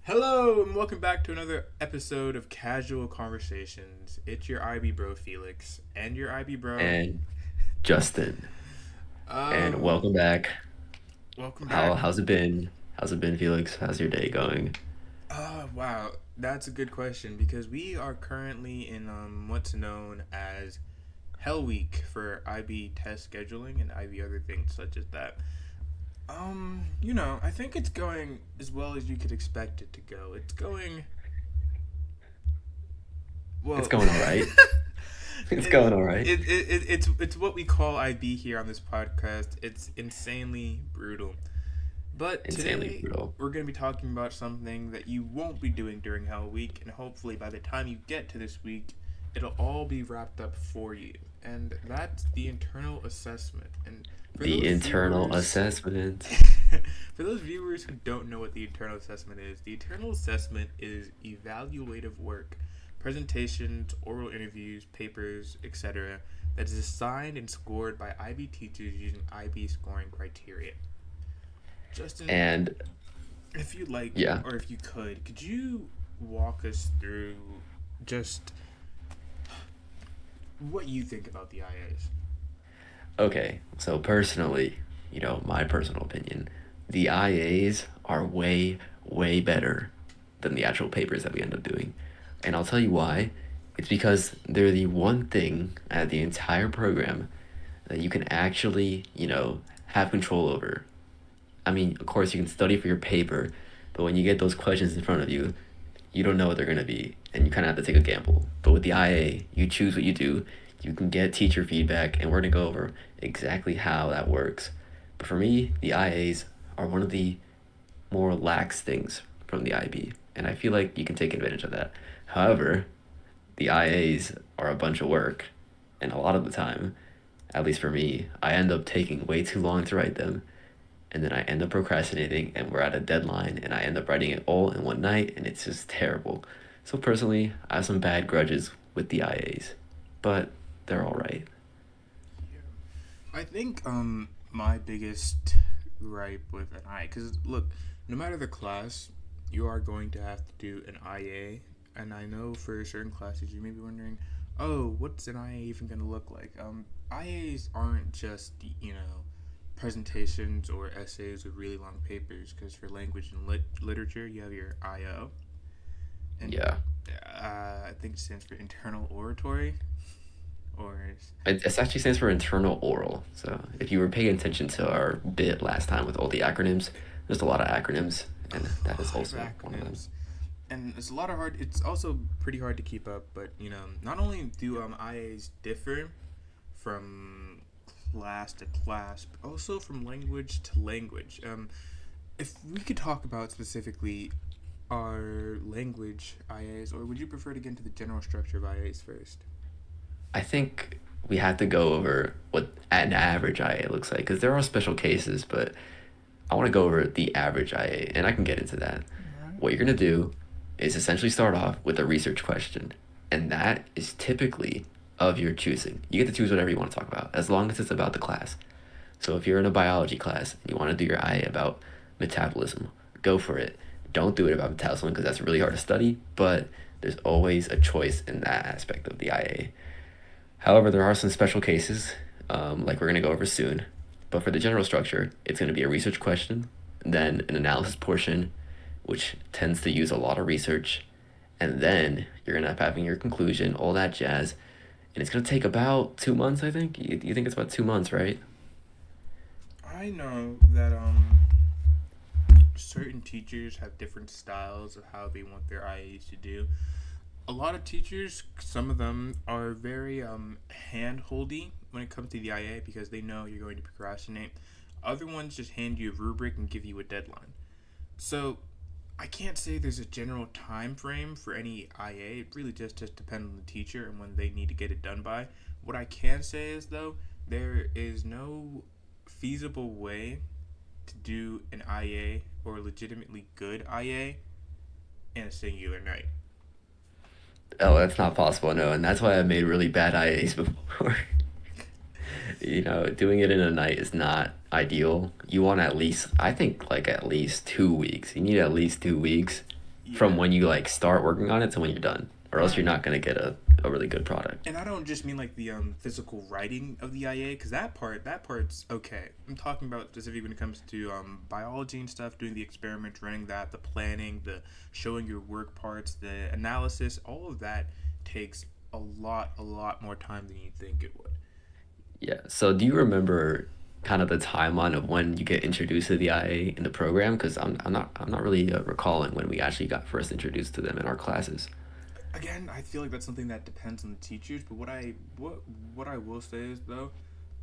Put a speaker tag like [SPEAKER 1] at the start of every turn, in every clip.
[SPEAKER 1] Hello and welcome back to another episode of Casual Conversations. It's your IB bro Felix and your IB bro.
[SPEAKER 2] And Justin. And
[SPEAKER 1] Um,
[SPEAKER 2] welcome back.
[SPEAKER 1] Welcome
[SPEAKER 2] How
[SPEAKER 1] back.
[SPEAKER 2] how's it been? How's it been, Felix? How's your day going?
[SPEAKER 1] Wow, that's a good question because we are currently in what's known as Hell Week for IB test scheduling and IB other things such as that. I think it's going as well as you could expect it to go. It's going
[SPEAKER 2] It's
[SPEAKER 1] well.
[SPEAKER 2] going all right. It's
[SPEAKER 1] it,
[SPEAKER 2] going all right.
[SPEAKER 1] it's what we call IB here on this podcast. It's insanely brutal. But
[SPEAKER 2] Insanely
[SPEAKER 1] today
[SPEAKER 2] brutal.
[SPEAKER 1] we're going to be talking about something that you won't be doing during Hell Week, and hopefully by the time you get to this week, it'll all be wrapped up for you. And that's the internal assessment. And for
[SPEAKER 2] The
[SPEAKER 1] those
[SPEAKER 2] internal
[SPEAKER 1] viewers
[SPEAKER 2] assessment.
[SPEAKER 1] for those viewers who don't know what the internal assessment is, the internal assessment is evaluative work, presentations, oral interviews, papers, etc., that is assigned and scored by IB teachers using IB scoring criteria. Justin,
[SPEAKER 2] And
[SPEAKER 1] if you like,
[SPEAKER 2] yeah.
[SPEAKER 1] or if you could you walk us through just what you think about the IAs?
[SPEAKER 2] Okay. So personally, my personal opinion, the IAs are way better than the actual papers that we end up doing. And I'll tell you why. It's because they're the one thing at the entire program that you can actually, have control over. I mean, of course, you can study for your paper, but when you get those questions in front of you, you don't know what they're going to be, and you kind of have to take a gamble. But with the IA, you choose what you do, you can get teacher feedback, and we're going to go over exactly how that works. But for me, the IAs are one of the more lax things from the IB, and I feel like you can take advantage of that. However, the IAs are a bunch of work, and a lot of the time, at least for me, I end up taking way too long to write them, and then I end up procrastinating, and we're at a deadline, and I end up writing it all in one night, and it's just terrible. So personally, I have some bad grudges with the IAs, but they're all right.
[SPEAKER 1] Yeah. I think my biggest gripe with an IA, because look, no matter the class, you are going to have to do an IA, and I know for certain classes you may be wondering, oh, what's an IA even going to look like? IAs aren't just presentations or essays with really long papers, because for language and literature you have your IO, and
[SPEAKER 2] Yeah.
[SPEAKER 1] I think it stands for internal oratory, or
[SPEAKER 2] It actually stands for internal oral. So if you were paying attention to our bit last time with all the acronyms, there's a lot of acronyms, and
[SPEAKER 1] a
[SPEAKER 2] that is
[SPEAKER 1] lot of
[SPEAKER 2] also one of them.
[SPEAKER 1] acronyms, and it's a lot of hard. It's also pretty hard to keep up. But not only do IAs differ from class to class, but also from language to language. If we could talk about specifically our language IAs, or would you prefer to get into the general structure of IAs first?
[SPEAKER 2] I think we have to go over what an average IA looks like, because there are special cases, but I want to go over the average IA, and I can get into that.
[SPEAKER 1] Alright.
[SPEAKER 2] What you're going to do is essentially start off with a research question, and that is typically of your choosing. You get to choose whatever you want to talk about, as long as it's about the class. So if you're in a biology class and you want to do your IA about metabolism, go for it. Don't do it about metabolism because that's really hard to study, but there's always a choice in that aspect of the IA. However, there are some special cases, like we're going to go over soon. But for the general structure, it's going to be a research question, then an analysis portion, which tends to use a lot of research, and then you're going to end up having your conclusion, all that jazz. And it's going to take about 2 months, I think. You think it's about 2 months, right?
[SPEAKER 1] I know that certain teachers have different styles of how they want their IAs to do. A lot of teachers, some of them are very hand-holdy when it comes to the IA because they know you're going to procrastinate. Other ones just hand you a rubric and give you a deadline. So I can't say there's a general time frame for any IA. It really just depends on the teacher and when they need to get it done by. What I can say is though, there is no feasible way to do an IA or a legitimately good IA in a singular night.
[SPEAKER 2] Oh, that's not possible, no. And that's why I made really bad IAs before. Doing it in a night is not ideal. You want at least, I think, like at least 2 weeks. You need at least 2 weeks from
[SPEAKER 1] Yeah.
[SPEAKER 2] when you like start working on it to when you're done, or else you're
[SPEAKER 1] Right.
[SPEAKER 2] not gonna get a really good product.
[SPEAKER 1] And I don't just mean like the physical writing of the IA, because that part's okay. I'm talking about specifically when it comes to biology and stuff, doing the experiments, running that, the planning, the showing your work parts, the analysis. All of that takes a lot more time than you think it would.
[SPEAKER 2] Yeah. So do you remember kind of the timeline of when you get introduced to the IA in the program? Because I'm not really recalling when we actually got first introduced to them in our classes.
[SPEAKER 1] Again, I feel like that's something that depends on the teachers. But what I will say is though,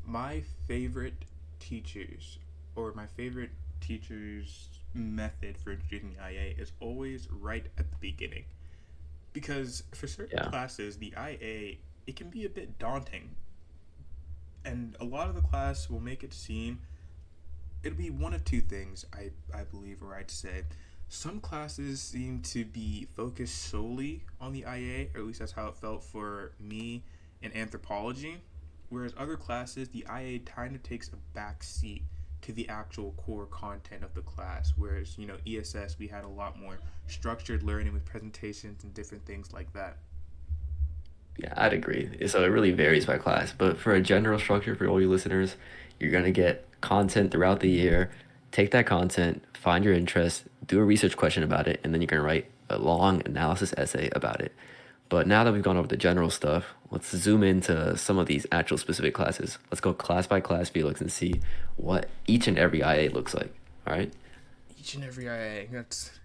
[SPEAKER 1] my favorite teachers or my favorite teachers method for introducing the IA is always right at the beginning, because for certain
[SPEAKER 2] Yeah.
[SPEAKER 1] classes the IA, it can be a bit daunting, and a lot of the class will make it seem, it'll be one of two things, I believe, or I'd say. Some classes seem to be focused solely on the IA, or at least that's how it felt for me in anthropology. Whereas other classes, the IA kind of takes a back seat to the actual core content of the class. Whereas, ESS, we had a lot more structured learning with presentations and different things like that.
[SPEAKER 2] Yeah, I'd agree. So it really varies by class, but for a general structure for all you listeners, you're gonna get content throughout the year. Take that content, find your interest, do a research question about it, and then you're gonna write a long analysis essay about it. But now that we've gone over the general stuff, let's zoom into some of these actual specific classes. Let's go class by class, Felix, and see what each and every IA looks like. All right?
[SPEAKER 1] Each and every IA, that's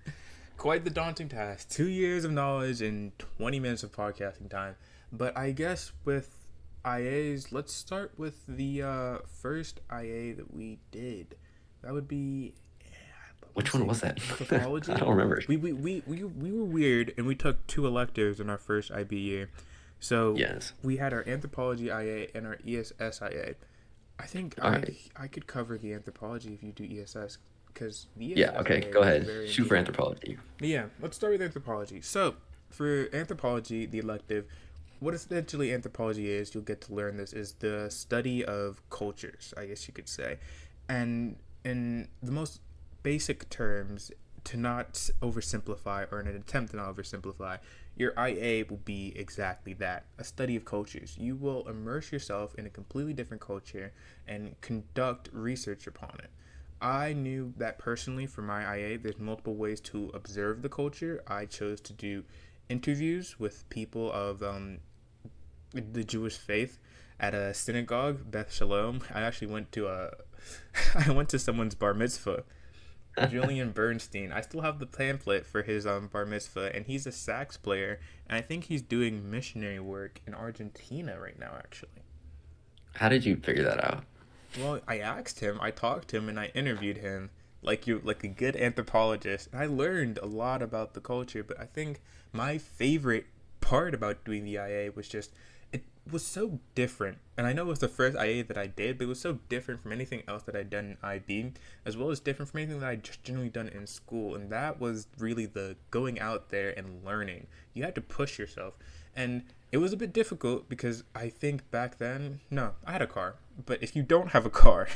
[SPEAKER 1] quite the daunting task. 2 years of knowledge and 20 minutes of podcasting time. But I guess with IAs, let's start with the first IA that we did. That would be, I want to
[SPEAKER 2] Which one
[SPEAKER 1] say,
[SPEAKER 2] was that? I
[SPEAKER 1] anthropology.
[SPEAKER 2] don't remember.
[SPEAKER 1] We were weird, and we took two electives in our first IB year. So
[SPEAKER 2] Yes.
[SPEAKER 1] we had our anthropology IA and our ESS IA. I think
[SPEAKER 2] All
[SPEAKER 1] I
[SPEAKER 2] right.
[SPEAKER 1] I could cover the anthropology if you do ESS, because the
[SPEAKER 2] Yeah,
[SPEAKER 1] ESS
[SPEAKER 2] okay,
[SPEAKER 1] IA
[SPEAKER 2] go
[SPEAKER 1] was
[SPEAKER 2] ahead.
[SPEAKER 1] very
[SPEAKER 2] Shoot for
[SPEAKER 1] interesting.
[SPEAKER 2] anthropology.
[SPEAKER 1] But yeah, let's start with anthropology. So, for anthropology, the elective, what essentially anthropology is, you'll get to learn this, is the study of cultures, I guess you could say. And in the most basic terms, to not oversimplify, or in an attempt to not oversimplify, your IA will be exactly that, a study of cultures. You will immerse yourself in a completely different culture and conduct research upon it. I knew that personally for my IA, there's multiple ways to observe the culture. I chose to do interviews with people of the Jewish faith at a synagogue, Beth Shalom. I actually went to I went to someone's bar mitzvah. Julian Bernstein. I still have the pamphlet for his bar mitzvah, and he's a sax player, and I think he's doing missionary work in Argentina right now, actually.
[SPEAKER 2] How did you figure that out?
[SPEAKER 1] Well, I asked him, I talked to him, and I interviewed him like a good anthropologist. And I learned a lot about the culture, but I think my favorite part about doing the IA was just, it was so different. And I know it was the first IA that I did, but it was so different from anything else that I'd done in IB, as well as different from anything that I'd just generally done in school. And that was really the going out there and learning. You had to push yourself. And it was a bit difficult because I think back then, no, I had a car. But if you don't have a car,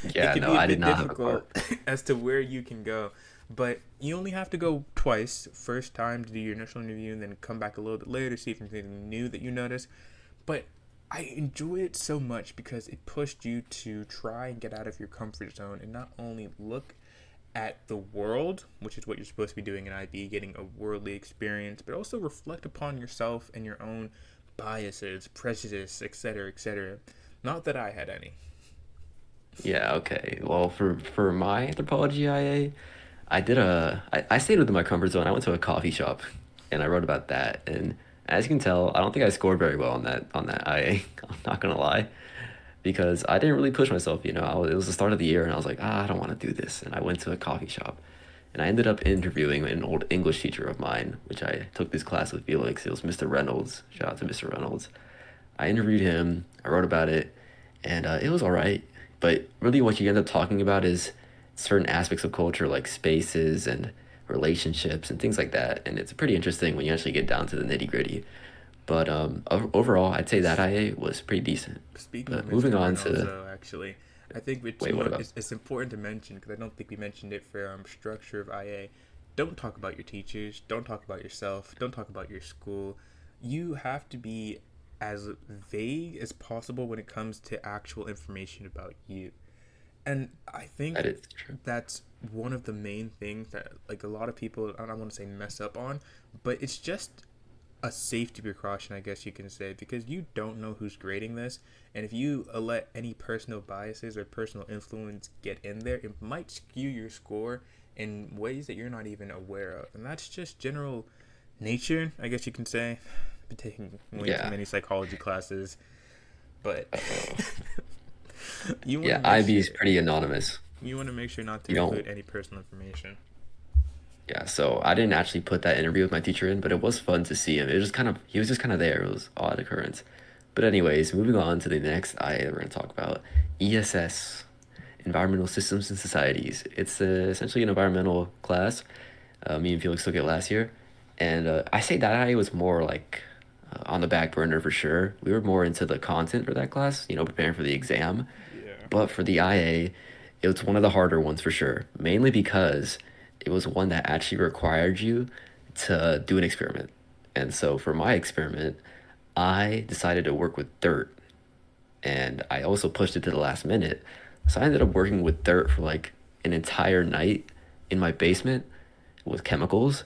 [SPEAKER 1] it
[SPEAKER 2] Yeah,
[SPEAKER 1] can
[SPEAKER 2] no,
[SPEAKER 1] be a
[SPEAKER 2] I did
[SPEAKER 1] bit
[SPEAKER 2] not have a car.
[SPEAKER 1] difficult as to where you can go. But you only have to go twice. First time to do your initial interview, and then come back a little bit later to see if there's anything new that you notice. But I enjoy it so much because it pushed you to try and get out of your comfort zone and not only look at the world, which is what you're supposed to be doing in IB, getting a worldly experience, but also reflect upon yourself and your own biases, prejudice, etc., etc. Not that I had any.
[SPEAKER 2] Yeah, okay. Well, for my anthropology IA, I stayed within my comfort zone. I went to a coffee shop and I wrote about that. And as you can tell, I don't think I scored very well on that IA. I'm not gonna lie, because I didn't really push myself. It was the start of the year and I was like, I don't want to do this. And I went to a coffee shop and I ended up interviewing an old English teacher of mine, which I took this class with Felix. It was Mr. Reynolds. Shout out to Mr. Reynolds. I interviewed him. I wrote about it, and it was all right. But really, what you end up talking about is certain aspects of culture, like spaces and relationships and things like that. And it's pretty interesting when you actually get down to the nitty gritty. But overall, I'd say that IA was pretty decent.
[SPEAKER 1] Speaking of
[SPEAKER 2] But moving
[SPEAKER 1] Mr.
[SPEAKER 2] on
[SPEAKER 1] Reynolds,
[SPEAKER 2] to
[SPEAKER 1] though, actually, I think
[SPEAKER 2] wait, what about?
[SPEAKER 1] it's important to mention because I don't think we mentioned it for structure of IA. don't talk about your teachers, don't talk about yourself, don't talk about your school. You have to be as vague as possible when it comes to actual information about you. And I
[SPEAKER 2] That
[SPEAKER 1] think
[SPEAKER 2] is true.
[SPEAKER 1] that's one of the main things that like a lot of people, I don't want to say mess up on, but it's just a safety precaution, I guess you can say, because you don't know who's grading this, and if you let any personal biases or personal influence get in there, it might skew your score in ways that you're not even aware of, and that's just general nature, I guess you can say. I've been taking way too
[SPEAKER 2] Yeah.
[SPEAKER 1] many psychology classes, but
[SPEAKER 2] Uh-oh.
[SPEAKER 1] you want to
[SPEAKER 2] Yeah,
[SPEAKER 1] make
[SPEAKER 2] IB
[SPEAKER 1] sure
[SPEAKER 2] is pretty anonymous.
[SPEAKER 1] not to
[SPEAKER 2] You don't.
[SPEAKER 1] include any personal information.
[SPEAKER 2] Yeah, so I didn't actually put that interview with my teacher in, but it was fun to see him. It was just kind of he was just kind of there. It was odd occurrence. But anyways, moving on to the next IA that we're going to talk about, ESS, Environmental Systems and Societies. It's essentially an environmental class. Me and Felix took it last year, and I say that IA was more like on the back burner for sure. We were more into the content for that class, preparing for the exam.
[SPEAKER 1] Yeah.
[SPEAKER 2] But for the IA, it was one of the harder ones for sure, mainly because it was one that actually required you to do an experiment. And so for my experiment, I decided to work with dirt, and I also pushed it to the last minute. So I ended up working with dirt for like an entire night in my basement with chemicals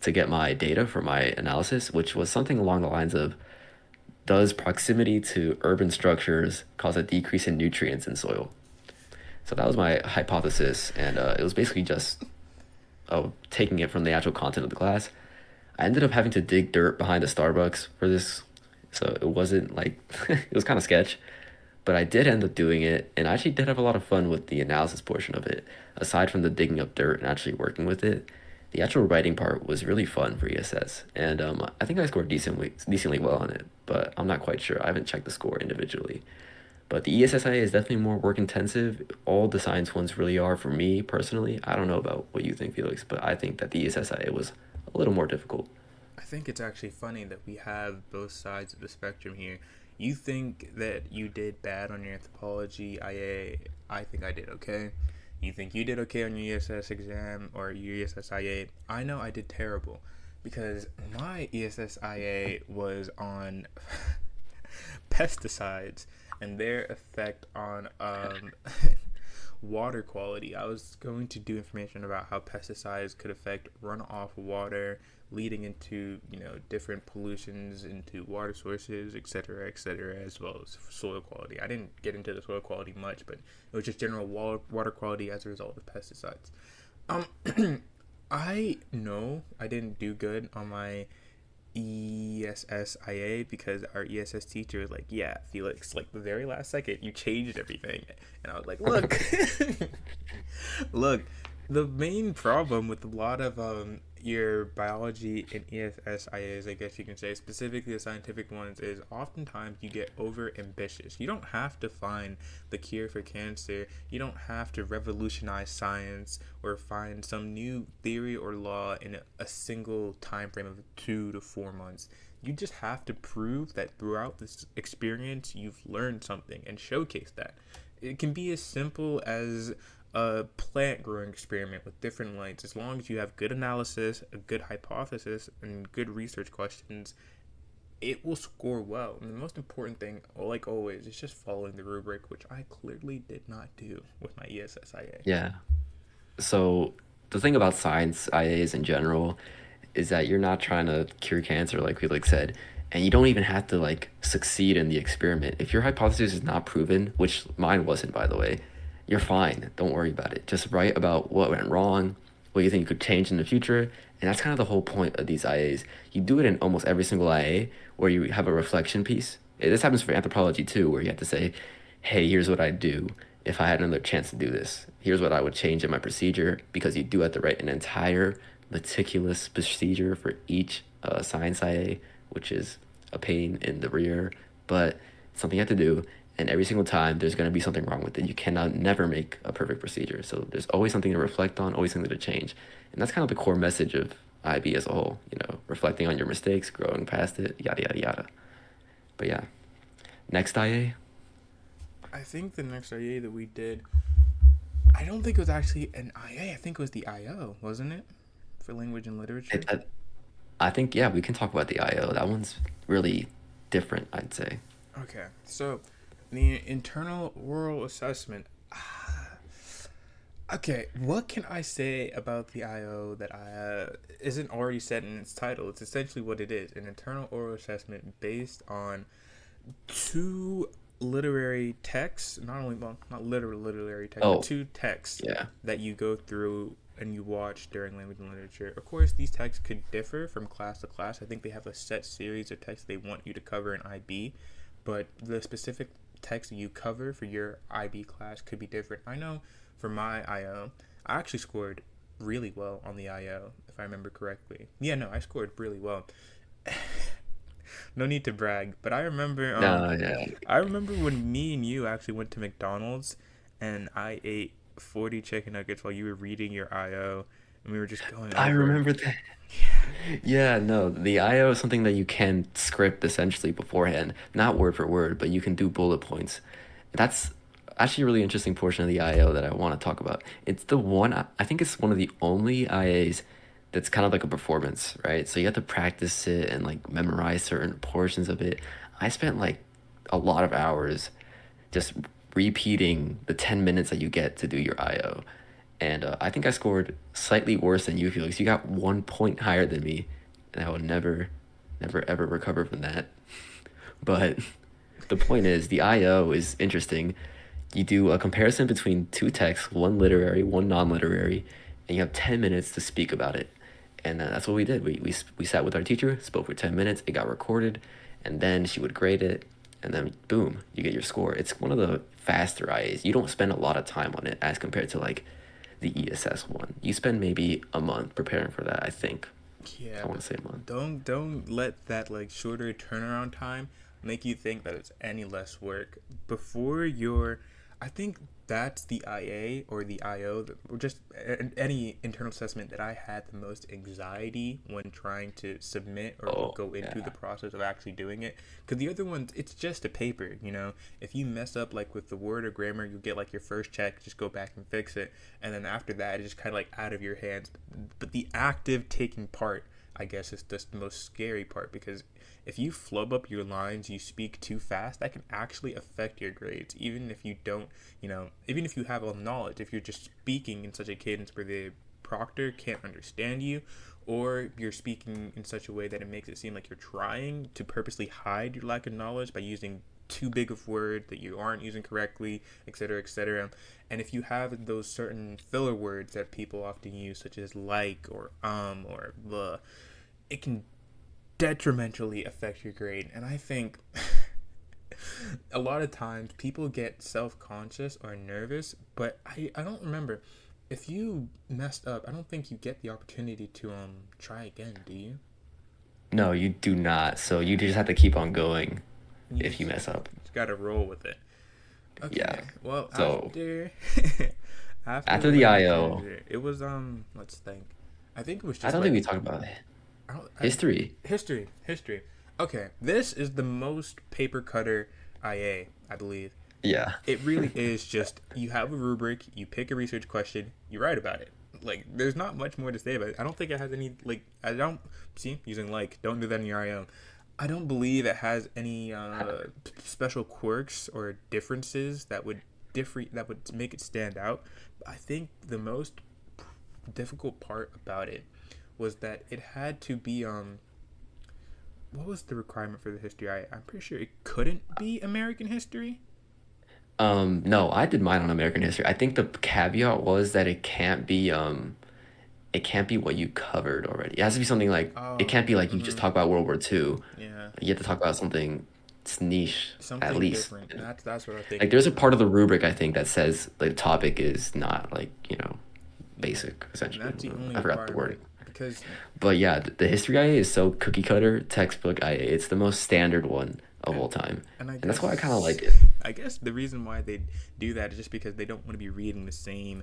[SPEAKER 2] to get my data for my analysis, which was something along the lines of, does proximity to urban structures cause a decrease in nutrients in soil? So that was my hypothesis, and it was basically just taking it from the actual content of the class. I ended up having to dig dirt behind a Starbucks for this, so it wasn't like it was kind of sketch, but I did end up doing it, and I actually did have a lot of fun with the analysis portion of it. Aside from the digging up dirt and actually working with it, the actual writing part was really fun for ESS, and I think I scored decently well on it, but I'm not quite sure. I haven't checked the score individually. But the ESSIA is definitely more work intensive. All the science ones really are for me personally. I don't know about what you think, Felix, but I think that the ESSIA was a little more difficult.
[SPEAKER 1] I think it's actually funny that we have both sides of the spectrum here. You think that you did bad on your anthropology IA. I think I did okay. You think you did okay on your ESS exam or your ESS IA. I know I did terrible because my ESS IA was on pesticides and their effect on water quality. I was going to do information about how pesticides could affect runoff water, leading into different pollutions into water sources, etc., as well as soil quality. I didn't get into the soil quality much, but it was just general water quality as a result of pesticides. Um, I know I didn't do good on my ESSIA because our ESS teacher was like, "Yeah, Felix, like the very last second, you changed everything," and I was like, "Look, look, the main problem with a lot of your biology and ESSIAs, I guess you can say, specifically the scientific ones, is oftentimes you get over ambitious. You don't have to find the cure for cancer. You don't have to revolutionize science or find some new theory or law in a single time frame of 2 to 4 months. You just have to prove that throughout this experience you've learned something and showcase that. It can be as simple as a plant growing experiment with different lights. As long as you have good analysis, a good hypothesis, and good research questions, it will score well. And the most important thing, like always, is just following the rubric, which I clearly did not do with my ESSIA.
[SPEAKER 2] Yeah. So the thing about science IAs in general is that you're not trying to cure cancer, like Felix said, and you don't even have to like succeed in the experiment. If your hypothesis is not proven, which mine wasn't, by the way, you're fine. Don't worry about it. Just write about what went wrong, what you think you could change in the future, and that's kind of the whole point of these IAs. You do it in almost every single IA where you have a reflection piece. This happens for anthropology too, where you have to say, "Hey, here's what I'd do if I had another chance to do this. Here's what I would change in my procedure," because you do have to write an entire meticulous procedure for each science IA, which is a pain in the rear, but it's something you have to do. And every single time, there's going to be something wrong with it. You cannot never make a perfect procedure. So there's always something to reflect on, always something to change. And that's kind of the core message of IB as a whole, reflecting on your mistakes, growing past it, yada, yada, yada. But yeah, next IA.
[SPEAKER 1] I think the next IA that we did, I don't think it was actually an IA. I think it was the IO, wasn't it? for language and
[SPEAKER 2] It,
[SPEAKER 1] literature?
[SPEAKER 2] I think, yeah, we can talk about the IO. That one's really different, I'd say.
[SPEAKER 1] Okay, so the internal oral assessment. Okay, what can I say about the IO that isn't already said in its title? It's essentially what it is: an internal oral assessment based on two literary texts. Not only, well, not literary text, but
[SPEAKER 2] Oh,
[SPEAKER 1] two texts
[SPEAKER 2] yeah.
[SPEAKER 1] that you go through and you watch during language and literature. Of course, these texts could differ from class to class. I think they have a set series of texts they want you to cover in IB, but the specific text that you cover for your IB class could be different. I know for my IO, I actually scored really well on the IO, if I remember correctly. Yeah, no, I scored really well. No need to brag, but
[SPEAKER 2] No, yeah.
[SPEAKER 1] I remember when me and you actually went to McDonald's and I ate 40 chicken nuggets while you were reading your IO and we were just going
[SPEAKER 2] I
[SPEAKER 1] over.
[SPEAKER 2] remember that. Yeah, no, the IO is something that you can script essentially beforehand, not word for word, but you can do bullet points. That's actually a really interesting portion of the IO that I want to talk about. It's the one, I think it's one of the only IAs that's kind of like a performance, right? So you have to practice it and like memorize certain portions of it. I spent like a lot of hours just repeating the 10 minutes that you get to do your IO. And I think I scored slightly worse than you, Felix. You got 1 point higher than me, and I would never, never, ever recover from that. But the point is, the IO is interesting. You do a comparison between two texts, one literary, one non-literary, and you have 10 minutes to speak about it. And that's what we did. We sat with our teacher, spoke for 10 minutes, it got recorded, and then she would grade it, and then boom, you get your score. It's one of the faster IAs. You don't spend a lot of time on it as compared to like the ESS one. You spend maybe a month preparing for that, I think.
[SPEAKER 1] Yeah,
[SPEAKER 2] I want
[SPEAKER 1] but
[SPEAKER 2] to say a month.
[SPEAKER 1] don't let that like shorter turnaround time make you think that it's any less work. Before your I think that's the IA or the IO that, or just any internal assessment that I had the most anxiety when trying to submit or
[SPEAKER 2] Oh,
[SPEAKER 1] go into the
[SPEAKER 2] yeah.
[SPEAKER 1] process of actually doing it. Because the other ones, it's just a paper, you know. If you mess up like with the word or grammar, you get like your first check, just go back and fix it, and then after that, it's just kind of like out of your hands. But the active taking part, I guess, is just the most scary part because if you flub up your lines, you speak too fast, that can actually affect your grades. Even if you don't, even if you have all knowledge, if you're just speaking in such a cadence where the proctor can't understand you, or you're speaking in such a way that it makes it seem like you're trying to purposely hide your lack of knowledge by using too big of word that you aren't using correctly, etc., etc. And if you have those certain filler words that people often use, such as like or the, it can detrimentally affect your grade. And I think a lot of times people get self-conscious or nervous, but I don't remember if you messed up. I don't think you get the opportunity to try again, do you?
[SPEAKER 2] No, you do not. So you just have to keep on going
[SPEAKER 1] You
[SPEAKER 2] if you mess up.
[SPEAKER 1] just gotta roll with it.
[SPEAKER 2] Yeah.
[SPEAKER 1] Okay, well,
[SPEAKER 2] So
[SPEAKER 1] after
[SPEAKER 2] after
[SPEAKER 1] the
[SPEAKER 2] the
[SPEAKER 1] language
[SPEAKER 2] IO,
[SPEAKER 1] manager, it was let's think. I think it was
[SPEAKER 2] I
[SPEAKER 1] just
[SPEAKER 2] don't think
[SPEAKER 1] like
[SPEAKER 2] we talked about
[SPEAKER 1] I don't, I,
[SPEAKER 2] history.
[SPEAKER 1] history. Okay, this is the most paper cutter IA, I believe.
[SPEAKER 2] Yeah.
[SPEAKER 1] It really is just you have a rubric, you pick a research question, you write about it. Like there's not much more to say about it. I don't think it has any like I don't see using like don't do that in your IO. I don't believe it has any special quirks or differences that would make it stand out. I think the most difficult part about it was that it had to be what was the requirement for the history? I'm pretty sure it couldn't be American history.
[SPEAKER 2] No, I did mine on American history. I think the caveat was that it can't be what you covered already. It has to be something like it
[SPEAKER 1] Oh,
[SPEAKER 2] can't be like you just talk about World War II.
[SPEAKER 1] yeah,
[SPEAKER 2] You have to talk about something it's niche at
[SPEAKER 1] something
[SPEAKER 2] least.
[SPEAKER 1] different. That's what I was
[SPEAKER 2] Like
[SPEAKER 1] thinking.
[SPEAKER 2] there's a part of the rubric I think that says the topic is not like,
[SPEAKER 1] Yeah,
[SPEAKER 2] basic
[SPEAKER 1] and
[SPEAKER 2] essentially.
[SPEAKER 1] that's the only
[SPEAKER 2] I forgot the wording.
[SPEAKER 1] requirement because
[SPEAKER 2] But yeah, the history IA is so cookie cutter textbook IA. It's the most standard one of all
[SPEAKER 1] and
[SPEAKER 2] time.
[SPEAKER 1] and I
[SPEAKER 2] And that's why I kind of
[SPEAKER 1] guess
[SPEAKER 2] like it.
[SPEAKER 1] I guess the reason why they do that is just because they don't want to be reading the same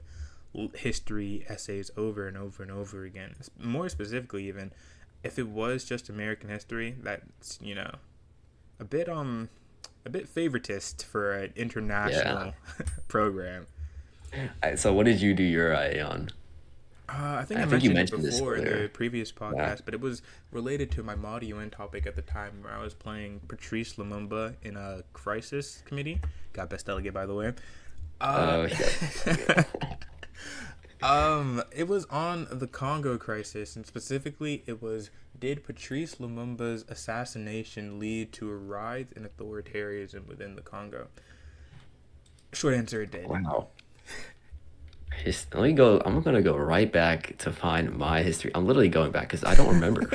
[SPEAKER 1] history essays over and over and over again. More specifically, even if it was just American history, that's a bit a bit favoritist for an
[SPEAKER 2] Yeah.
[SPEAKER 1] international program.
[SPEAKER 2] So what did you do your IA on?
[SPEAKER 1] I think I
[SPEAKER 2] I think you
[SPEAKER 1] mentioned it
[SPEAKER 2] mentioned this
[SPEAKER 1] before in the
[SPEAKER 2] earlier.
[SPEAKER 1] previous
[SPEAKER 2] Yeah.
[SPEAKER 1] podcast, but it was related to my Mod UN topic at the time where I was playing Patrice Lumumba in a crisis committee. Got best delegate, by the way. Uh,
[SPEAKER 2] Yep. Yeah.
[SPEAKER 1] it was on the Congo crisis, and specifically, it was did Patrice Lumumba's assassination lead to a rise in authoritarianism within the Congo? Short answer, it did.
[SPEAKER 2] Wow. Let me go. I'm gonna go right back to find my history. I'm literally going back because I don't remember.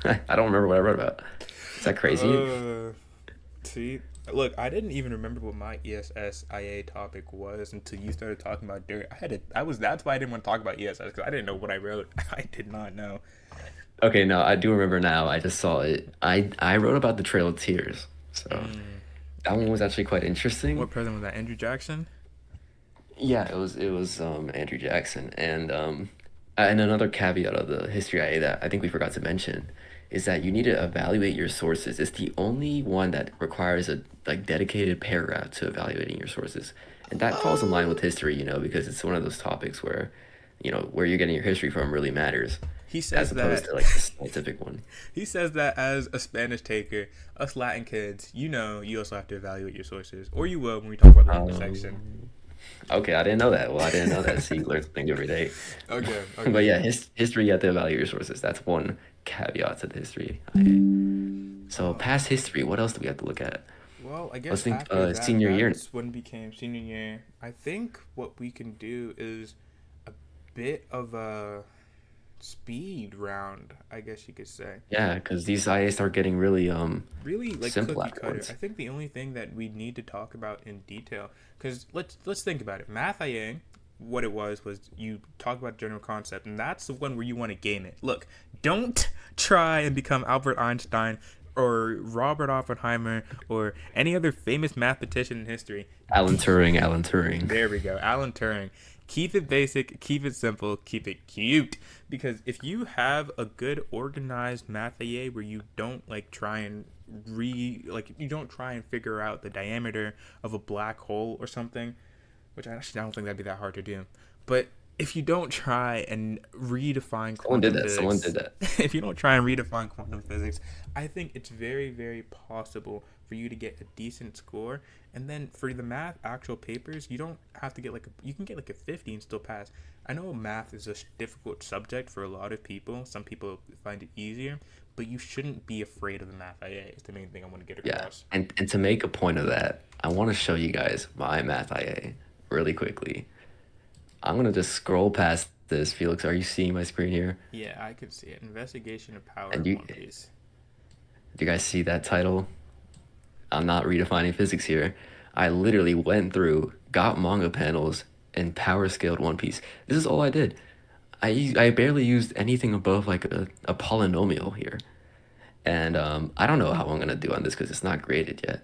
[SPEAKER 2] I don't remember what I wrote about. Is that crazy?
[SPEAKER 1] Uh, See, look, I didn't even remember what my ESSIA topic was until you started talking about dirt. I had to. I was. That's why I didn't want to talk about ESS because I didn't know what I wrote. I did not know.
[SPEAKER 2] Okay, no, I do remember now. I just saw it. I wrote about the Trail of Tears. So
[SPEAKER 1] Mm.
[SPEAKER 2] that one was actually quite interesting.
[SPEAKER 1] What president was that? Andrew Jackson.
[SPEAKER 2] Yeah, it was Andrew Jackson, and another caveat of the history IA that I think we forgot to mention is that you need to evaluate your sources. It's the only one that requires a like dedicated paragraph to evaluating your sources, and that falls in line with history, because it's one of those topics where, where you're getting your history from really matters,
[SPEAKER 1] He
[SPEAKER 2] as
[SPEAKER 1] says
[SPEAKER 2] opposed
[SPEAKER 1] that.
[SPEAKER 2] to like the scientific one.
[SPEAKER 1] He says that as a Spanish taker, us Latin kids, you also have to evaluate your sources, or you will when we talk about the language section.
[SPEAKER 2] Um, okay, I didn't know that. Well, I didn't know that. See, you learn something every day.
[SPEAKER 1] Okay.
[SPEAKER 2] But
[SPEAKER 1] Okay.
[SPEAKER 2] yeah, history, you have to evaluate your sources. That's one caveat to the history. So
[SPEAKER 1] Oh.
[SPEAKER 2] past history, what else do we have to look at?
[SPEAKER 1] Well, I
[SPEAKER 2] Let's
[SPEAKER 1] guess
[SPEAKER 2] think
[SPEAKER 1] after that,
[SPEAKER 2] senior year.
[SPEAKER 1] that's when it became senior year. I think what we can do is a bit of a speed round, I guess you could say.
[SPEAKER 2] Yeah, because these IA start getting really
[SPEAKER 1] Really like
[SPEAKER 2] simple
[SPEAKER 1] cookie cutter. I
[SPEAKER 2] afterwards.
[SPEAKER 1] think the only thing that we need to talk about in detail, because let's think about it. Math IA, what it was you talk about general concept, and that's the one where you want to game it. Look, don't try and become Albert Einstein or Robert Oppenheimer or any other famous mathematician in history.
[SPEAKER 2] Alan Turing, Alan Turing.
[SPEAKER 1] There we go. Alan Turing. Keep it basic, keep it simple, keep it cute. Because if you have a good organized math AA where you don't like try and you don't try and figure out the diameter of a black hole or something, which I don't think that'd be that hard to do. But if you don't try and redefine
[SPEAKER 2] Someone did
[SPEAKER 1] quantum
[SPEAKER 2] that. Someone
[SPEAKER 1] physics,
[SPEAKER 2] did that.
[SPEAKER 1] if you don't try and redefine quantum physics, I think it's very, very possible for you to get a decent score. And then for the math actual papers, you don't have to get you can get like a 50 and still pass. I know math is a difficult subject for a lot of people. Some people find it easier, but you shouldn't be afraid of the math IA. Is the main thing I want to get
[SPEAKER 2] Yeah,
[SPEAKER 1] across.
[SPEAKER 2] and to make a point of that, I want to show you guys my math IA really quickly. I'm gonna just scroll past this. Felix, are you seeing my screen here?
[SPEAKER 1] Yeah, I could see it. Investigation of power
[SPEAKER 2] And
[SPEAKER 1] in
[SPEAKER 2] you,
[SPEAKER 1] One Piece.
[SPEAKER 2] do you guys see that title? I'm not redefining physics here. I literally went through, got manga panels, and power scaled One Piece. This is all I did. I barely used anything above like a polynomial here. And I don't know how I'm gonna do on this because it's not graded yet.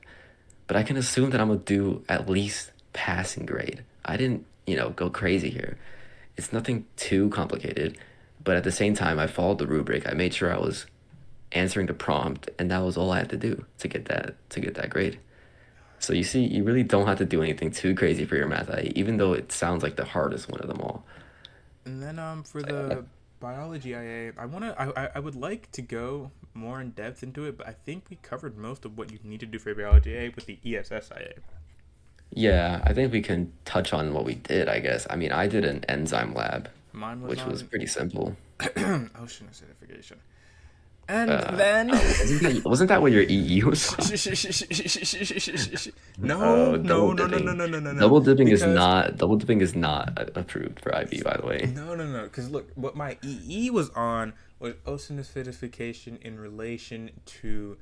[SPEAKER 2] But I can assume that I'm gonna do at least passing grade. I didn't, go crazy here. It's nothing too complicated, but at the same time, I followed the rubric. I made sure I was answering the prompt, and that was all I had to do to get that grade. So you see, you really don't have to do anything too crazy for your math IE, even though it sounds like the hardest one of them all.
[SPEAKER 1] And then for
[SPEAKER 2] So yeah.
[SPEAKER 1] the biology IA, I would like to go more in depth into it, but I think we covered most of what you need to do for biology IA with the ESS IA.
[SPEAKER 2] Yeah, I think we can touch on what we did, I guess. I mean, I did an enzyme lab,
[SPEAKER 1] Mine was
[SPEAKER 2] which was
[SPEAKER 1] on
[SPEAKER 2] pretty simple.
[SPEAKER 1] ocean acidification. And then
[SPEAKER 2] Wasn't that what your EE was on?
[SPEAKER 1] no,
[SPEAKER 2] Oh,
[SPEAKER 1] no,
[SPEAKER 2] double
[SPEAKER 1] no, no, no,
[SPEAKER 2] dipping.
[SPEAKER 1] no, no, no, no. Because
[SPEAKER 2] Double dipping is not approved for IB, by the way.
[SPEAKER 1] no, no, no. Because look, what my EE was on was ocean acidification in relation to,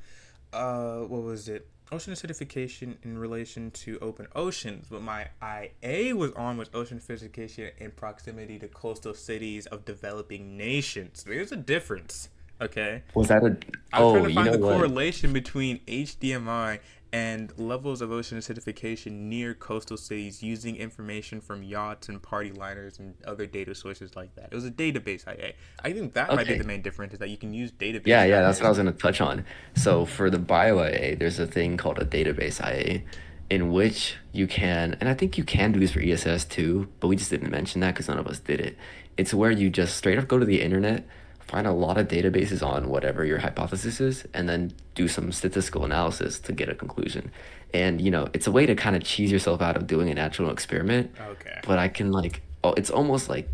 [SPEAKER 1] what was it? Ocean acidification in relation to open oceans. But my IA was on was ocean acidification in proximity to coastal cities of developing nations. There's a difference. Okay.
[SPEAKER 2] Was that a?
[SPEAKER 1] I was trying
[SPEAKER 2] Oh,
[SPEAKER 1] to
[SPEAKER 2] you
[SPEAKER 1] find
[SPEAKER 2] know
[SPEAKER 1] the
[SPEAKER 2] what?
[SPEAKER 1] correlation between HDMI and levels of ocean acidification near coastal cities using information from yachts and party liners and other data sources like that. It was a database IA. I think that might be the
[SPEAKER 2] Okay.
[SPEAKER 1] main difference is that you can use
[SPEAKER 2] Yeah,
[SPEAKER 1] database
[SPEAKER 2] yeah, that's what
[SPEAKER 1] IA.
[SPEAKER 2] I was gonna touch on. So for the bio IA, there's a thing called a database IA, in which you can, and I think you can do this for ESS too, but we just didn't mention that because none of us did it. It's where you just straight up go to the internet, find a lot of databases on whatever your hypothesis is, and then do some statistical analysis to get a conclusion. And, it's a way to kind of cheese yourself out of doing an actual experiment,
[SPEAKER 1] Okay.
[SPEAKER 2] but I can like, oh, it's almost like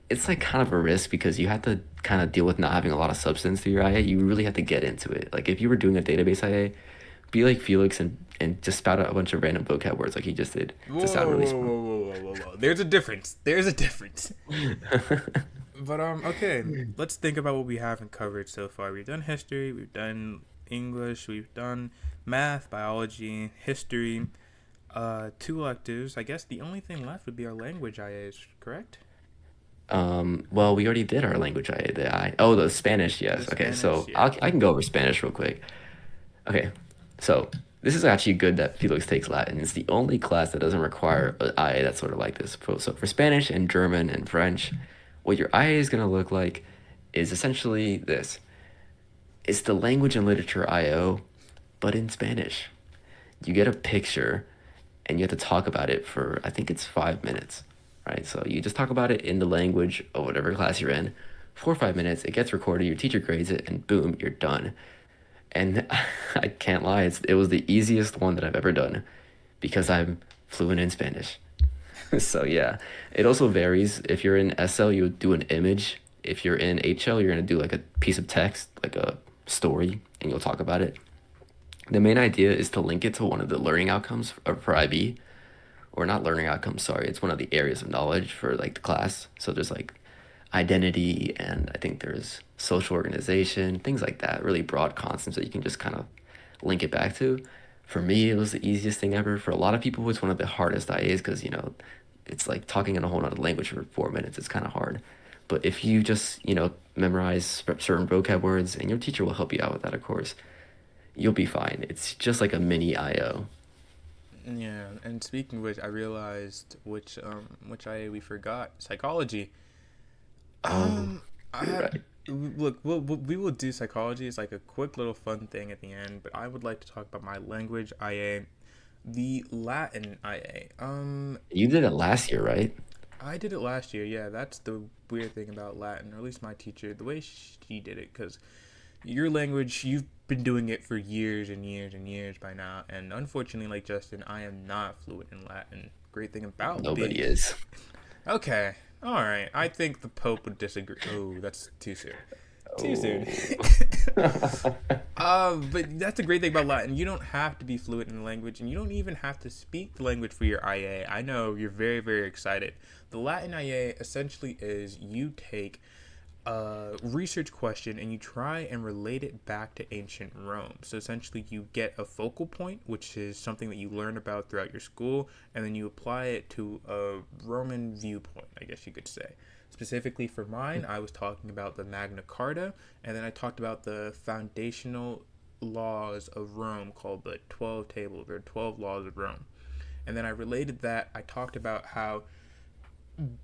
[SPEAKER 2] it's like kind of a risk because you have to kind of deal with not having a lot of substance to your IA. You really have to get into it. Like if you were doing a database IA, be like Felix and just spout out a bunch of random vocab words like he just did
[SPEAKER 1] Whoa,
[SPEAKER 2] to sound really
[SPEAKER 1] whoa,
[SPEAKER 2] smart.
[SPEAKER 1] whoa, whoa, whoa, whoa, whoa. There's a difference. There's a difference. But okay. Let's think about what we haven't covered so far. We've done history. We've done English. We've done math, biology, history. Two electives. I guess the only thing left would be our language IAs. Correct?
[SPEAKER 2] Well, we already did our language IA. The Spanish,
[SPEAKER 1] The
[SPEAKER 2] yes. Okay,
[SPEAKER 1] Spanish.
[SPEAKER 2] so
[SPEAKER 1] Yeah.
[SPEAKER 2] I can go over Spanish real quick. Okay, so this is actually good that Felix takes Latin. It's the only class that doesn't require an IA that's sort of like this. So for Spanish and German and French, what your IA is going to look like is essentially this. It's the language and literature IO, but in Spanish. You get a picture and you have to talk about it for, I think it's 5 minutes, right? So you just talk about it in the language of whatever class you're in for 5 minutes. It gets recorded, your teacher grades it, and boom, you're done. And I can't lie, it was the easiest one that I've ever done because I'm fluent in Spanish. So yeah, it also varies. If you're in SL, you would do an image. If you're in HL, you're gonna do like a piece of text, like a story, and you'll talk about it. The main idea is to link it to one of the learning outcomes for IB, or not learning outcomes, sorry. It's one of the areas of knowledge for like the class. So there's like identity, and I think there's social organization, things like that, really broad concepts that you can just kind of link it back to. For me, it was the easiest thing ever. For a lot of people, it's one of the hardest IAs because, it's like talking in a whole other language for 4 minutes. It's kind of hard. But if you just, memorize certain vocab words, and your teacher will help you out with that, of course, you'll be fine. It's just like a mini IO.
[SPEAKER 1] Yeah. And speaking of which, I realized which IA we forgot. Psychology.
[SPEAKER 2] Oh,
[SPEAKER 1] Um, I
[SPEAKER 2] you're
[SPEAKER 1] have.
[SPEAKER 2] right.
[SPEAKER 1] Look, we will do psychology. It's like a quick little fun thing at the end, but I would like to talk about my language IA, the Latin IA.
[SPEAKER 2] You did it last year, right?
[SPEAKER 1] I did it last year. Yeah, that's the weird thing about Latin, or at least my teacher, the way she did it, because your language, you've been doing it for years and years and years by now, and unfortunately, like Justin, I am not fluent in Latin. Great thing about being
[SPEAKER 2] Nobody is.
[SPEAKER 1] okay. All right. I think the Pope would disagree. Oh, that's too soon. Too soon.
[SPEAKER 2] Oh.
[SPEAKER 1] But that's the great thing about Latin. You don't have to be fluent in the language, and you don't even have to speak the language for your IA. I know you're very, very excited. The Latin IA essentially is you take a research question and you try and relate it back to ancient Rome. So essentially, you get a focal point, which is something that you learn about throughout your school, and then you apply it to a Roman viewpoint, I guess you could say. Specifically for mine, I was talking about the Magna Carta, and then I talked about the foundational laws of Rome called the 12 Tables or 12 Laws of Rome. And then I related that, I talked about how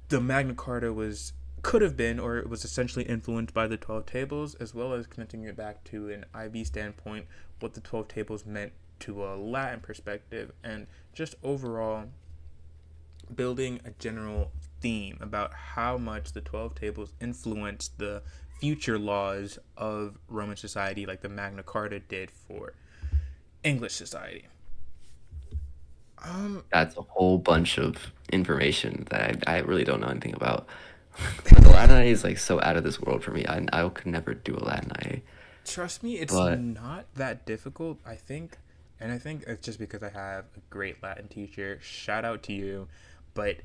[SPEAKER 1] the Magna Carta was could have been or it was essentially influenced by the 12 tables, as well as connecting it back to an IB standpoint, what the 12 tables meant to a Latin perspective, and just overall building a general theme about how much the 12 tables influenced the future laws of Roman society, like the Magna Carta did for English society. Um,
[SPEAKER 2] That's a whole bunch of information that I really don't know anything about. But the Latin IA is like so out of this world for me. I could never do a Latin IA.
[SPEAKER 1] Trust me, it's
[SPEAKER 2] But
[SPEAKER 1] not that difficult. I think it's just because I have a great Latin teacher. Shout out to you, but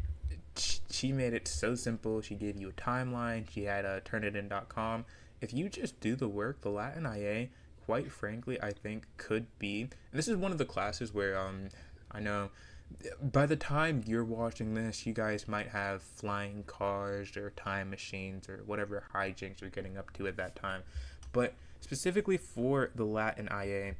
[SPEAKER 1] she made it so simple. She gave you a timeline. She had a turnitin.com. If you just do the work, the Latin IA, quite frankly, I think could be. And this is one of the classes where I know by the time you're watching this, you guys might have flying cars or time machines or whatever hijinks you're getting up to at that time. But specifically for the Latin IA,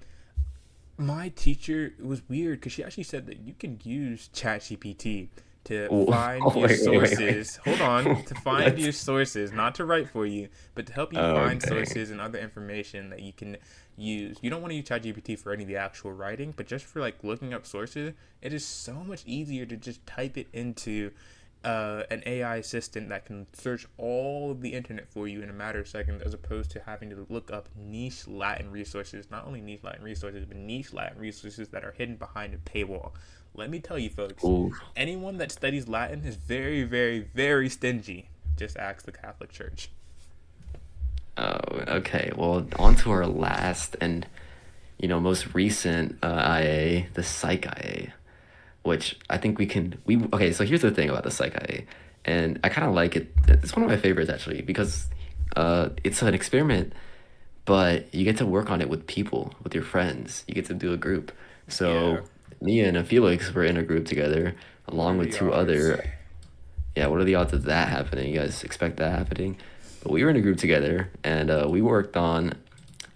[SPEAKER 1] my teacher, it was weird because she actually said that you can use ChatGPT to find
[SPEAKER 2] oh,
[SPEAKER 1] your
[SPEAKER 2] wait.
[SPEAKER 1] sources. Hold on, to find
[SPEAKER 2] What?
[SPEAKER 1] your sources, not to write for you, but to help you
[SPEAKER 2] Oh
[SPEAKER 1] find
[SPEAKER 2] dang.
[SPEAKER 1] sources and other information that you can use. You don't want to use ChatGPT for any of the actual writing, but just for like looking up sources, it is so much easier to just type it into an AI assistant that can search all of the internet for you in a matter of seconds, as opposed to having to look up niche Latin resources. Not only niche Latin resources, but niche Latin resources that are hidden behind a paywall. Let me tell you, folks,
[SPEAKER 2] Ooh.
[SPEAKER 1] anyone that studies Latin is very, very, very stingy. Just ask the Catholic Church.
[SPEAKER 2] Oh, okay. Well, on to our last and most recent IA, the Psych IA, which I think we okay. So here's the thing about the Psych IA, and I kind of like it. It's one of my favorites actually because it's an experiment, but you get to work on it with people, with your friends. You get to do a group.
[SPEAKER 1] Yeah.
[SPEAKER 2] So me and Felix were in a group together,
[SPEAKER 1] What
[SPEAKER 2] along
[SPEAKER 1] are
[SPEAKER 2] with
[SPEAKER 1] the
[SPEAKER 2] two
[SPEAKER 1] odds?
[SPEAKER 2] other. Yeah, what are the odds of that happening? You guys expect that happening? But we were in a group together, and we worked on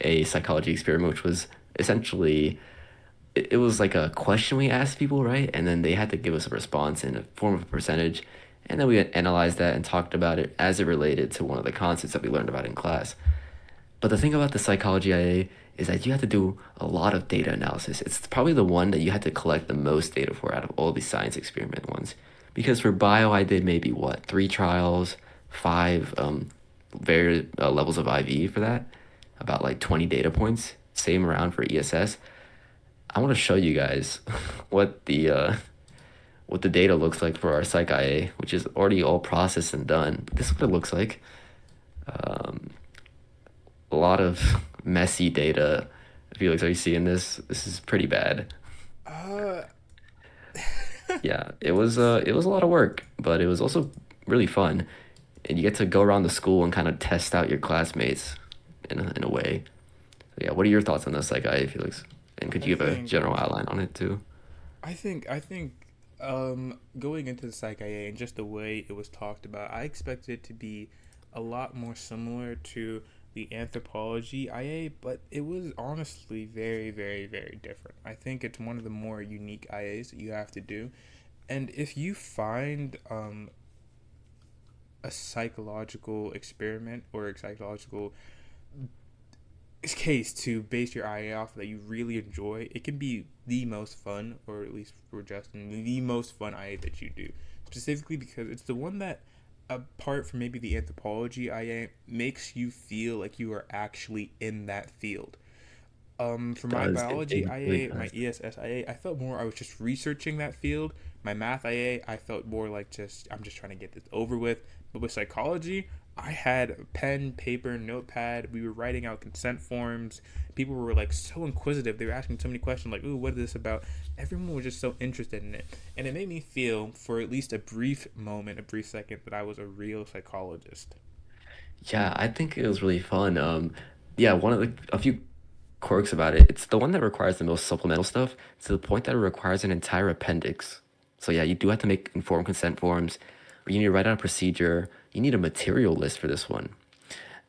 [SPEAKER 2] a psychology experiment, which was essentially it was like a question we asked people, right? And then they had to give us a response in a form of a percentage, and then we analyzed that and talked about it as it related to one of the concepts that we learned about in class. But the thing about the psychology IA is that you have to do a lot of data analysis. It's probably the one that you had to collect the most data for out of all these science experiment ones. Because for bio, I did maybe what, three trials, five various levels of IV for that, about like 20 data points. Same around for ESS. I want to show you guys what the data looks like for our psych IA, which is already all processed and done. This is what it looks like. Um, a lot of messy data. Felix, are you seeing this? This is pretty bad.
[SPEAKER 1] Uh,
[SPEAKER 2] Yeah, it was a lot of work, but it was also really fun, and you get to go around the school and kind of test out your classmates in a way. So yeah, what are your thoughts on this, like, I Felix? And could
[SPEAKER 1] I
[SPEAKER 2] you give a
[SPEAKER 1] think
[SPEAKER 2] general outline on it too?
[SPEAKER 1] I think going into the Psych IA and just the way it was talked about, I expected it to be a lot more similar to the anthropology IA, but it was honestly very, very, very different. I think it's one of the more unique IAs that you have to do. And if you find a psychological experiment or a psychological case to base your IA off that you really enjoy, it can be the most fun, or at least for Justin, the most fun IA that you do. Specifically because it's the one that, apart from maybe the anthropology IA, makes you feel like you are actually in that field. For my
[SPEAKER 2] Does it,
[SPEAKER 1] biology
[SPEAKER 2] it really
[SPEAKER 1] IA, my
[SPEAKER 2] does?
[SPEAKER 1] ESS IA, I felt more I was just researching that field. My math IA, I felt more like just I'm just trying to get this over with. But with psychology, I had pen, paper, notepad. We were writing out consent forms. People were like so inquisitive. They were asking so many questions like, "Ooh, what is this about?" Everyone was just so interested in it, and it made me feel, for at least a brief moment, a brief second, that I was a real psychologist.
[SPEAKER 2] Yeah, I think it was really fun. Yeah, one of the a few quirks about it, it's the one that requires the most supplemental stuff to the point that it requires an entire appendix. So yeah, you do have to make informed consent forms, or you need to write out a procedure. You need a material list for this one.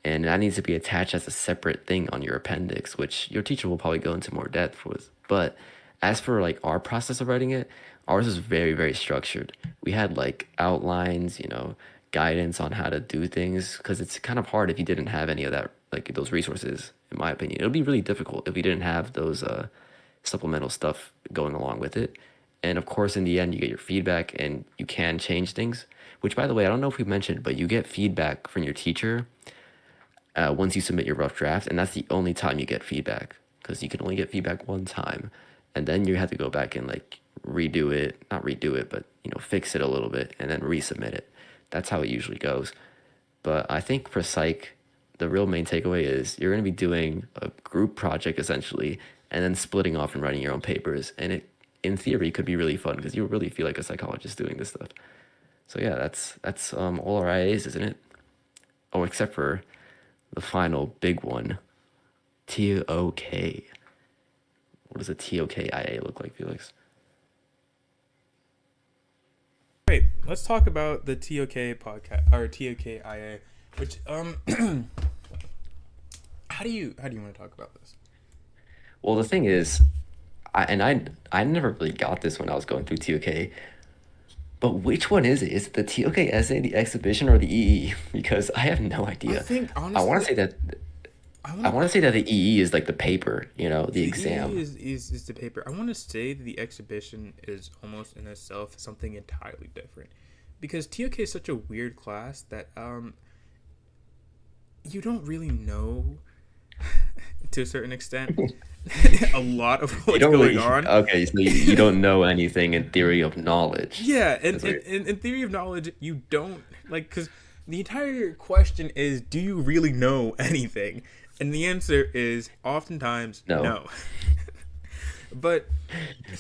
[SPEAKER 2] And that needs to be attached as a separate thing on your appendix, which your teacher will probably go into more depth with. But as for like our process of writing it, ours is very, very structured. We had like outlines, guidance on how to do things, because it's kind of hard if you didn't have any of that, like those resources, in my opinion. It would be really difficult if we didn't have those supplemental stuff going along with it. And of course, in the end, you get your feedback and you can change things, which, by the way, I don't know if we mentioned, but you get feedback from your teacher once you submit your rough draft, and that's the only time you get feedback because you can only get feedback one time, and then you have to go back and like redo it, not redo it, but fix it a little bit and then resubmit it. That's how it usually goes. But I think for psych, the real main takeaway is you're going to be doing a group project essentially, and then splitting off and writing your own papers, and it in theory could be really fun because you really feel like a psychologist doing this stuff. So yeah, that's all our IAs, isn't it? Oh, except for the final big one, TOK. What does a TOKIA look like, Felix?
[SPEAKER 1] Great. Let's talk about the TOK podcast or TOKIA, which how do you want to talk about this?
[SPEAKER 2] Well, the thing is, I never really got this when I was going through TOK. But which one is it? Is it the TOK essay, the exhibition, or the EE? Because I have no
[SPEAKER 1] I
[SPEAKER 2] idea.
[SPEAKER 1] think
[SPEAKER 2] I want
[SPEAKER 1] honestly,
[SPEAKER 2] to say that
[SPEAKER 1] I
[SPEAKER 2] I
[SPEAKER 1] want
[SPEAKER 2] want to say that the EE is like the paper, the
[SPEAKER 1] the EE
[SPEAKER 2] exam.
[SPEAKER 1] is the paper. I want to say that the exhibition is almost in itself something entirely different. because TOK is such a weird class that you don't really know to a certain extent a lot of
[SPEAKER 2] You
[SPEAKER 1] what's
[SPEAKER 2] don't
[SPEAKER 1] going
[SPEAKER 2] really
[SPEAKER 1] on.
[SPEAKER 2] okay, so you don't know anything in theory of knowledge.
[SPEAKER 1] Yeah, and
[SPEAKER 2] That's weird.
[SPEAKER 1] in theory of knowledge, you don't like because the entire question is, do you really know anything? And the answer is oftentimes
[SPEAKER 2] No.
[SPEAKER 1] no. But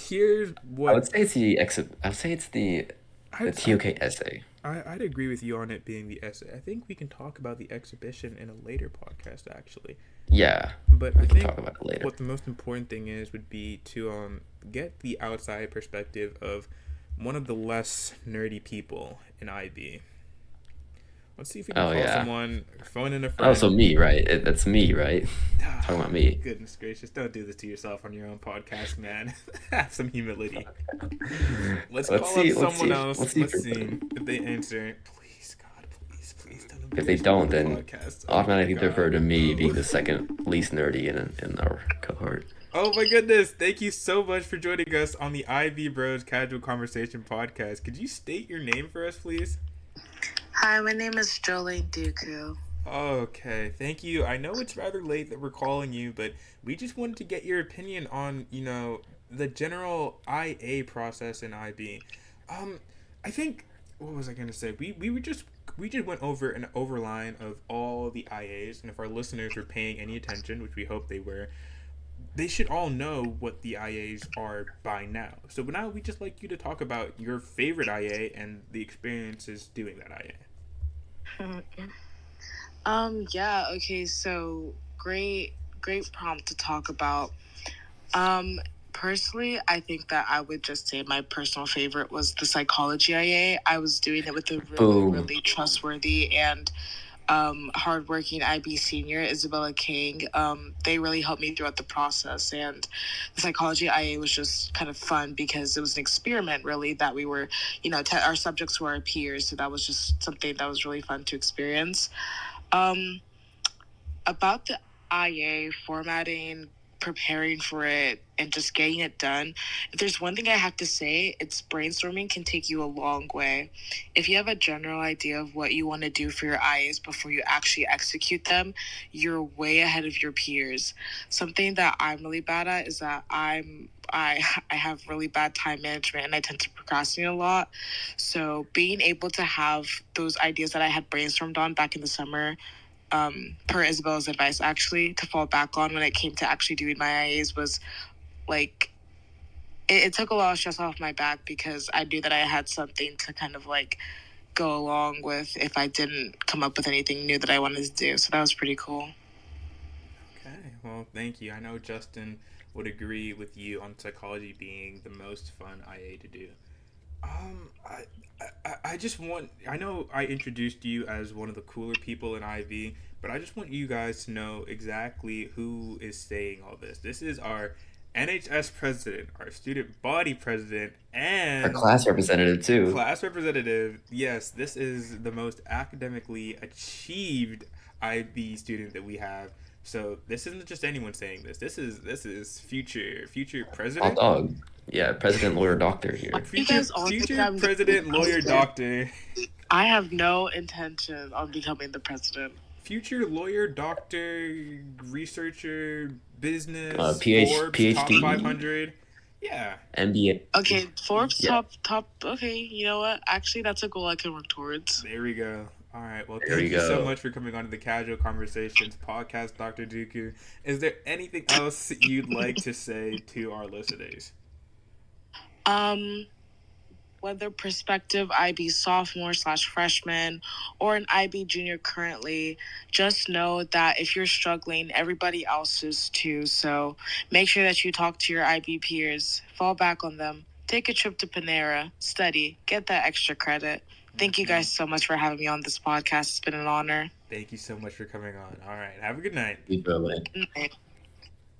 [SPEAKER 1] here's
[SPEAKER 2] I
[SPEAKER 1] what
[SPEAKER 2] would say it's the I would say it's the
[SPEAKER 1] I'd, I'd
[SPEAKER 2] TOK essay.
[SPEAKER 1] I'd agree with you on it being the essay. I think we can talk about the exhibition in a later podcast, actually.
[SPEAKER 2] Yeah,
[SPEAKER 1] But I
[SPEAKER 2] we can
[SPEAKER 1] think
[SPEAKER 2] talk about it later.
[SPEAKER 1] what the most important thing is would be to get the outside perspective of one of the less nerdy people in IB. Let's see if we can
[SPEAKER 2] Oh
[SPEAKER 1] call
[SPEAKER 2] yeah.
[SPEAKER 1] someone, phone in a
[SPEAKER 2] Oh, so
[SPEAKER 1] friend.
[SPEAKER 2] me, right? That's me, right?
[SPEAKER 1] Ah,
[SPEAKER 2] Talking about me.
[SPEAKER 1] goodness gracious, don't do this to yourself on your own podcast, man. Have some humility. Let's
[SPEAKER 2] Let's
[SPEAKER 1] call up
[SPEAKER 2] see. Let's see.
[SPEAKER 1] someone
[SPEAKER 2] If,
[SPEAKER 1] else.
[SPEAKER 2] let's see
[SPEAKER 1] Let's
[SPEAKER 2] if
[SPEAKER 1] see if they answer. Please, God, please, please don't
[SPEAKER 2] if they
[SPEAKER 1] embarrass me on
[SPEAKER 2] don't,
[SPEAKER 1] the
[SPEAKER 2] then
[SPEAKER 1] podcast. Oh my
[SPEAKER 2] automatically defer
[SPEAKER 1] God,
[SPEAKER 2] to me being
[SPEAKER 1] no.
[SPEAKER 2] the second least nerdy in our cohort.
[SPEAKER 1] Oh my goodness. Thank you so much for joining us on the IB Bros Casual Conversation podcast. Could you state your name for us, please?
[SPEAKER 3] Hi, my name is Jolene Dooku.
[SPEAKER 1] Okay, thank you. I know it's rather late that we're calling you, but we just wanted to get your opinion on, the general IA process in IB. Um, I think what was I gonna say? We just went over an overline of all the IAs, and if our listeners were paying any attention, which we hope they were, they should all know what the IAs are by now. So now we just like you to talk about your favorite IA and the experiences doing that IA.
[SPEAKER 3] Yeah, okay, so great prompt to talk about. Personally, I think that I would just say my personal favorite was the psychology IA. I was doing it with a really,
[SPEAKER 2] Boom.
[SPEAKER 3] really trustworthy and hardworking IB senior, Isabella King. They really helped me throughout the process. And the psychology IA was just kind of fun because it was an experiment, really, that we were, our subjects were our peers. So that was just something that was really fun to experience. Um, about the IA formatting, preparing for it, and just getting it done, if there's one thing I have to say, it's brainstorming can take you a long way. If you have a general idea of what you want to do for your IAs before you actually execute them, you're way ahead of your peers. Something that I'm really bad at is that I have really bad time management and I tend to procrastinate a lot. So being able to have those ideas that I had brainstormed on back in the summer, per Isabella's advice, actually, to fall back on when it came to actually doing my IAs was like, it took a lot of stress off my back because I knew that I had something to kind of like go along with if I didn't come up with anything new that I wanted to do. So that was pretty cool.
[SPEAKER 1] Okay, well, thank you. I know Justin would agree with you on psychology being the most fun IA to do. I just want. I know I introduced you as one of the cooler people in IB, but I just want you guys to know exactly who is saying all this. This is our NHS president, our student body president,
[SPEAKER 2] Our
[SPEAKER 1] and
[SPEAKER 2] class representative too.
[SPEAKER 1] class representative. Yes, this is the most academically achieved IB student that we have. So this isn't just anyone saying this. This is future
[SPEAKER 2] Hot
[SPEAKER 1] president,
[SPEAKER 2] dog. Yeah, president, lawyer, doctor here.
[SPEAKER 3] You
[SPEAKER 1] future
[SPEAKER 3] guys all think
[SPEAKER 1] future
[SPEAKER 3] I'm the
[SPEAKER 1] president, lawyer,
[SPEAKER 3] president.
[SPEAKER 1] doctor,
[SPEAKER 3] I have no intention on becoming the president.
[SPEAKER 1] future lawyer, doctor, researcher, business, Forbes top
[SPEAKER 2] PhD,
[SPEAKER 1] 500. Yeah,
[SPEAKER 2] MBA.
[SPEAKER 3] Okay, Forbes
[SPEAKER 2] Yeah,
[SPEAKER 3] top. Okay, you know what? Actually, that's a goal I can work towards.
[SPEAKER 1] there we go. All right. Well,
[SPEAKER 2] there we
[SPEAKER 1] thank you so
[SPEAKER 2] go.
[SPEAKER 1] much for coming on to the Casual Conversations podcast, Dr. Dooku. Is there anything else you'd like to say to our listeners?
[SPEAKER 3] Um, whether prospective IB sophomore slash freshman or an IB junior currently, just know that if you're struggling, everybody else is too. So make sure that you talk to your IB peers, fall back on them, take a trip to Panera, study, get that extra credit. Thank you guys so much for having me on this podcast. It's been an honor.
[SPEAKER 1] Thank you so much for coming on. All right. Have a good night.
[SPEAKER 2] We feel it.
[SPEAKER 3] Good night.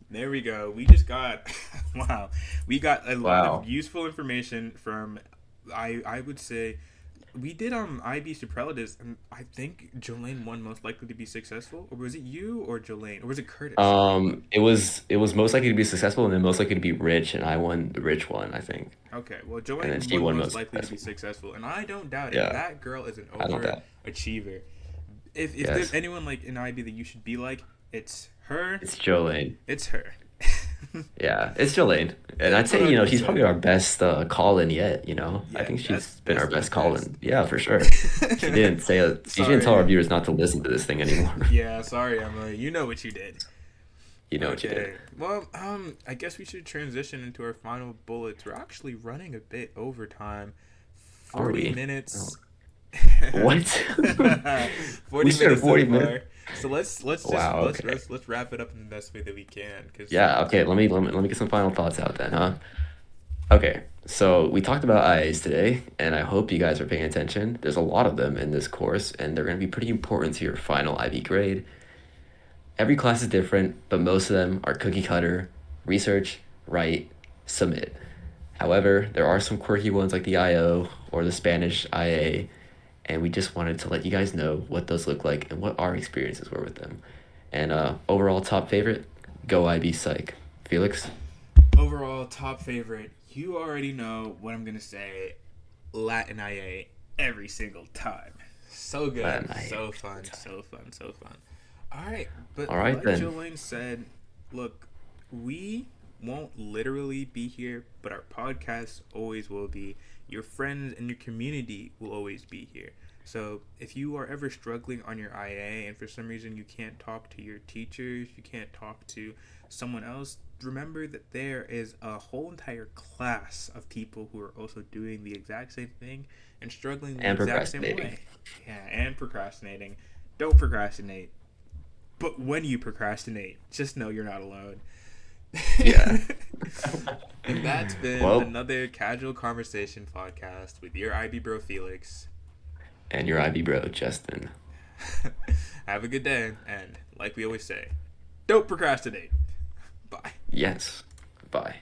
[SPEAKER 1] There we go. We just got wow. We got a lot of
[SPEAKER 2] Wow.
[SPEAKER 1] useful information from I would say we did IB superlatives, and I think Jolene won most likely to be successful, or was it you or Jolene, or was it Curtis? Sorry.
[SPEAKER 2] It was most likely to be successful and then most likely to be rich, and I won the rich one, I think.
[SPEAKER 1] Okay, well,
[SPEAKER 2] And then
[SPEAKER 1] Jolene
[SPEAKER 2] she
[SPEAKER 1] won
[SPEAKER 2] won
[SPEAKER 1] most
[SPEAKER 2] most
[SPEAKER 1] likely to be
[SPEAKER 2] successful.
[SPEAKER 1] successful, and I don't doubt it.
[SPEAKER 2] Yeah,
[SPEAKER 1] That girl is an
[SPEAKER 2] I don't doubt.
[SPEAKER 1] overachiever. If there's
[SPEAKER 2] Yes,
[SPEAKER 1] anyone like in IB that you should be like, it's her.
[SPEAKER 2] it's Jolene.
[SPEAKER 1] It's her.
[SPEAKER 2] Yeah, it's Jolene. And I'd
[SPEAKER 1] That's what
[SPEAKER 2] say,
[SPEAKER 1] I'm gonna
[SPEAKER 2] she's probably
[SPEAKER 1] say.
[SPEAKER 2] our best call-in yet, I
[SPEAKER 1] Yeah,
[SPEAKER 2] think
[SPEAKER 1] best,
[SPEAKER 2] she's been our
[SPEAKER 1] best of the
[SPEAKER 2] best call-in.
[SPEAKER 1] best.
[SPEAKER 2] Yeah, for sure. She didn't tell our
[SPEAKER 1] Sorry.
[SPEAKER 2] viewers not to listen to this thing anymore.
[SPEAKER 1] Yeah, sorry, Emily. You know what you did.
[SPEAKER 2] You know what you did.
[SPEAKER 1] Okay. Well, I guess we should transition into our final bullets. We're actually running a bit over time.
[SPEAKER 2] Are
[SPEAKER 1] 40
[SPEAKER 2] we? Oh,
[SPEAKER 1] minutes.
[SPEAKER 2] what?
[SPEAKER 1] 40
[SPEAKER 2] We started
[SPEAKER 1] minutes so
[SPEAKER 2] 40 minutes.
[SPEAKER 1] far. So let's just
[SPEAKER 2] Wow, okay.
[SPEAKER 1] let's wrap it up in the best way that we can cuz
[SPEAKER 2] Yeah, okay, let me get some final thoughts out then, huh? Okay, so we talked about IAs today, and I hope you guys are paying attention. There's a lot of them in this course, and they're going to be pretty important to your final IB grade. Every class is different, but most of them are cookie cutter, research, write, submit. However, there are some quirky ones like the IO or the Spanish IA, and we just wanted to let you guys know what those look like and what our experiences were with them. And overall top favorite, go IB Psych. Felix?
[SPEAKER 1] overall top favorite. You already know what I'm going to say. Latin IA every single time. So good.
[SPEAKER 2] Latin IA
[SPEAKER 1] So
[SPEAKER 2] every
[SPEAKER 1] fun.
[SPEAKER 2] time.
[SPEAKER 1] So fun. So fun. All right, but
[SPEAKER 2] All right
[SPEAKER 1] like
[SPEAKER 2] then.
[SPEAKER 1] Jolene said, look, we won't literally be here, but our podcast always will be. Your friends and your community will always be here. So if you are ever struggling on your IA and for some reason you can't talk to your teachers, you can't talk to someone else, remember that there is a whole entire class of people who are also doing the exact same thing and struggling the
[SPEAKER 2] And
[SPEAKER 1] exact same
[SPEAKER 2] procrastinating.
[SPEAKER 1] way. Yeah, and procrastinating. Don't procrastinate. But when you procrastinate, just know you're not alone.
[SPEAKER 2] Yeah.
[SPEAKER 1] And that's been
[SPEAKER 2] Well,
[SPEAKER 1] another casual conversation podcast with your IB bro Felix.
[SPEAKER 2] and your IB bro, Justin.
[SPEAKER 1] Have a good day, and like we always say, don't procrastinate. Bye.
[SPEAKER 2] Yes. Bye.